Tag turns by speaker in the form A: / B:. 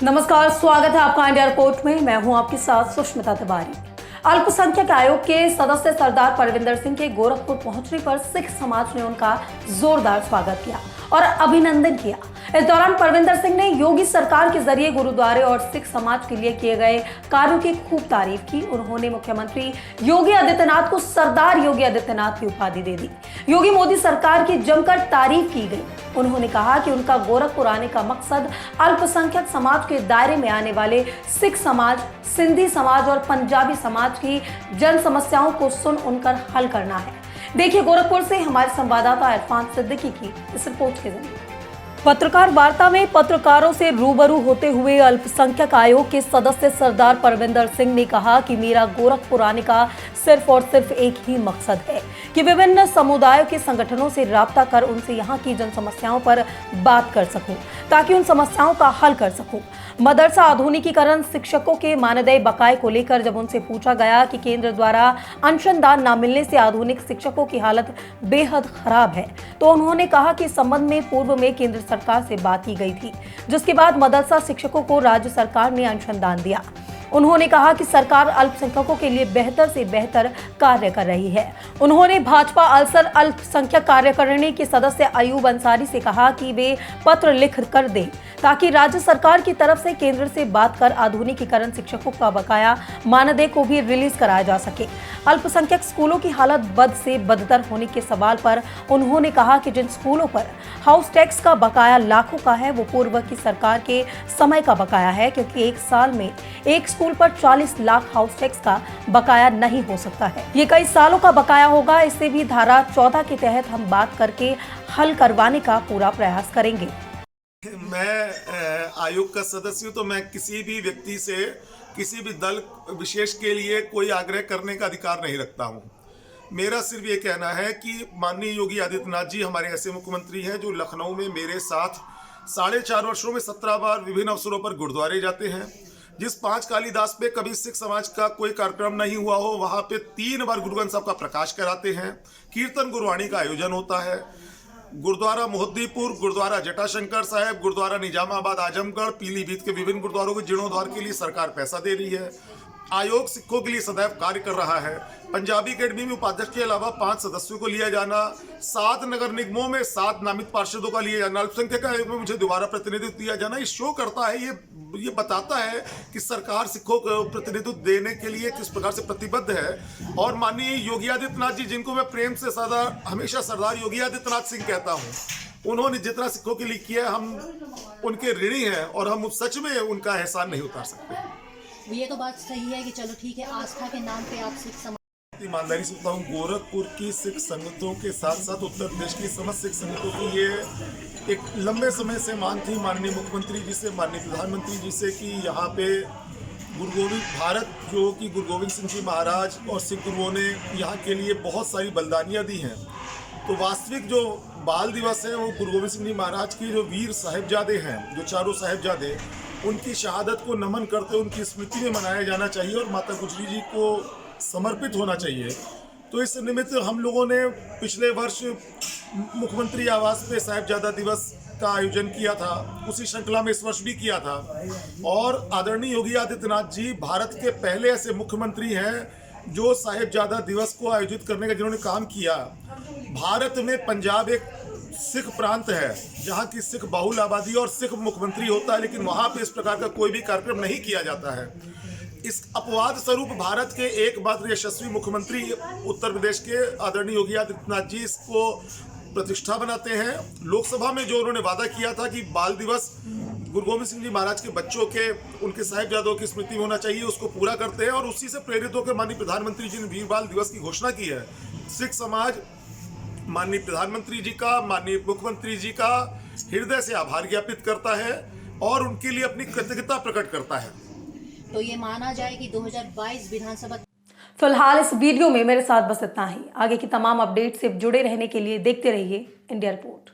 A: नमस्कार, स्वागत है आपका इंडिया रिपोर्ट में। मैं हूं आपके साथ सुष्मिता तिवारी। अल्पसंख्यक आयोग के सदस्य सरदार परविंदर सिंह के गोरखपुर पहुंचने पर सिख समाज ने उनका जोरदार स्वागत किया और अभिनंदन किया। इस दौरान परविंदर सिंह ने योगी सरकार के जरिए गुरुद्वारे और सिख समाज के लिए किए गए कार्यों की खूब तारीफ की। उन्होंने मुख्यमंत्री योगी आदित्यनाथ को सरदार योगी आदित्यनाथ की उपाधि दे दी। योगी मोदी सरकार की जमकर तारीफ की गई। उन्होंने कहा कि उनका गोरखपुर आने का मकसद अल्पसंख्यक समाज के दायरे में आने वाले सिख समाज, सिंधी समाज और पंजाबी समाज की जन समस्याओं को सुन उनकर हल करना है। देखिए गोरखपुर से हमारे संवाददाता इरफान सिद्दीकी की इस रिपोर्ट के जरिए। पत्रकार वार्ता में पत्रकारों से रूबरू होते हुए अल्पसंख्यक आयोग के सदस्य सरदार परविंदर सिंह ने कहा कि मेरा गोरखपुर आने का सिर्फ और सिर्फ एक ही मकसद है कि विभिन्न समुदायों के संगठनों से राब्ता कर उनसे यहाँ की जन समस्याओं पर बात कर सकूं, ताकि उन समस्याओं का हल कर सकूं। मदरसा आधुनिकीकरण, शिक्षकों के मानदेय बकाये को लेकर जब उनसे पूछा गया कि केंद्र द्वारा अंशदान न मिलने से आधुनिक शिक्षकों की हालत बेहद खराब है, तो उन्होंने कहा कि इस संबंध में पूर्व में केंद्र सरकार से बात की गई थी, जिसके बाद मदरसा शिक्षकों को राज्य सरकार ने अंशदान दिया। उन्होंने कहा कि सरकार अल्पसंख्यकों के लिए बेहतर से बेहतर कार्य कर रही है। उन्होंने भाजपा अल्सर अल्पसंख्यक कार्यकारिणी के सदस्य अयूब अंसारी से कहा कि वे पत्र लिख कर दें, ताकि राज्य सरकार की तरफ से केंद्र से बात कर आधुनिकीकरण शिक्षकों का बकाया मानदेय को भी रिलीज कराया जा सके। अल्पसंख्यक स्कूलों की हालत बद से बदतर होने के सवाल पर उन्होंने कहा कि जिन स्कूलों पर हाउस टैक्स का बकाया लाखों का है, वो पूर्व की सरकार के समय का बकाया है, क्योंकि एक साल में एक स्कूल पर 40 लाख हाउस टैक्स का बकाया नहीं हो सकता है। ये कई सालों का बकाया होगा। इससे भी धारा 14 के तहत हम बात करके हल करवाने का पूरा प्रयास करेंगे।
B: मैं आयोग का सदस्य हूँ, तो मैं किसी भी व्यक्ति से किसी भी दल विशेष के लिए कोई आग्रह करने का अधिकार नहीं रखता हूँ। मेरा सिर्फ ये कहना है कि माननीय योगी आदित्यनाथ जी हमारे ऐसे मुख्यमंत्री हैं जो लखनऊ में मेरे साथ 4.5 वर्षों में 17 बार विभिन्न अवसरों पर गुरुद्वारे जाते हैं। जिस 5 कालीदास पे कभी सिख समाज का कोई कार्यक्रम नहीं हुआ हो, वहाँ पे 3 बार गुरु ग्रंथ साहब का प्रकाश कराते हैं। कीर्तन गुरबाणी का आयोजन होता है। गुरुद्वारा मोहद्दीपुर, गुरुद्वारा जटाशंकर साहिब, गुरुद्वारा निजामाबाद, आजमगढ़, पीलीभीत के विभिन्न गुरुद्वारों के जीर्णोद्धार के लिए सरकार पैसा दे रही है। आयोग सिखों के लिए सदैव कार्य कर रहा है। पंजाबी अकेडमी में उपाध्यक्ष के अलावा 5 सदस्यों को लिया जाना, 7 नगर निगमों में 7 नामित पार्षदों का लिया जाना, अल्पसंख्यक आयोग में मुझे दोबारा प्रतिनिधित्व दिया जाना, ये शो करता है, ये बताता है कि सरकार सिखों को प्रतिनिधित्व देने के लिए किस प्रकार से प्रतिबद्ध है। और माननीय योगी आदित्यनाथ जी, जिनको मैं प्रेम से हमेशा सरदार योगी आदित्यनाथ सिंह कहता हूँ, उन्होंने जितना सिखों के लिए किया, हम उनके ऋणी हैं और हम सच में उनका एहसान नहीं उतार सकते।
C: ये तो बात सही है कि चलो ठीक है, आस्था के नाम पे आप सिख समाज।
B: ईमानदारी से बताऊं, गोरखपुर की सिख संगतों के साथ साथ उत्तर प्रदेश की समस्त सिख संगतों की ये एक लंबे समय से मांग थी माननीय मुख्यमंत्री जी से, माननीय प्रधानमंत्री जी से, कि यहाँ पे गुरु गोविंद भारत जो कि गुरु गोविंद सिंह जी महाराज और सिख गुरुओं ने यहाँ के लिए बहुत सारी बलिदानियाँ दी हैं। तो वास्तविक जो बाल दिवस है वो गुरु गोविंद सिंह जी महाराज की जो वीर साहिबजादे हैं, जो चारों साहिबजादे, उनकी शहादत को नमन करते उनकी स्मृति में मनाया जाना चाहिए और माता गुजरी जी को समर्पित होना चाहिए। तो इस निमित्त हम लोगों ने पिछले वर्ष मुख्यमंत्री आवास पे साहिबजादा दिवस का आयोजन किया था। उसी श्रृंखला में इस वर्ष भी किया था। और आदरणीय योगी आदित्यनाथ जी भारत के पहले ऐसे मुख्यमंत्री हैं जो साहिबजादा दिवस को आयोजित करने का जिन्होंने काम किया। भारत में पंजाब एक सिख प्रांत है जहाँ की सिख बहुल आबादी और सिख मुख्यमंत्री होता है, लेकिन वहाँ पे इस प्रकार का कोई भी कार्यक्रम नहीं किया जाता है। इस अपवाद स्वरूप भारत के एकमात्र यशस्वी मुख्यमंत्री उत्तर प्रदेश के आदरणीय योगी आदित्यनाथ जी इसको प्रतिष्ठा बनाते हैं। लोकसभा में जो उन्होंने वादा किया था कि बाल दिवस गुरु गोविंद सिंह जी महाराज के बच्चों के, उनके साहिबजादों की स्मृति में होना चाहिए, उसको पूरा करते हैं। और उसी से प्रेरित होकर माननीय प्रधानमंत्री जी ने वीर बाल दिवस की घोषणा की है। सिख समाज माननीय प्रधानमंत्री जी का, माननीय मुख्यमंत्री जी का हृदय से आभार ज्ञापित करता है और उनके लिए अपनी कृतज्ञता प्रकट करता है।
C: तो ये माना जाए कि 2022 विधानसभा।
A: फिलहाल इस वीडियो में मेरे साथ बस इतना ही। आगे की तमाम अपडेट से जुड़े रहने के लिए देखते रहिए इंडिया रिपोर्ट।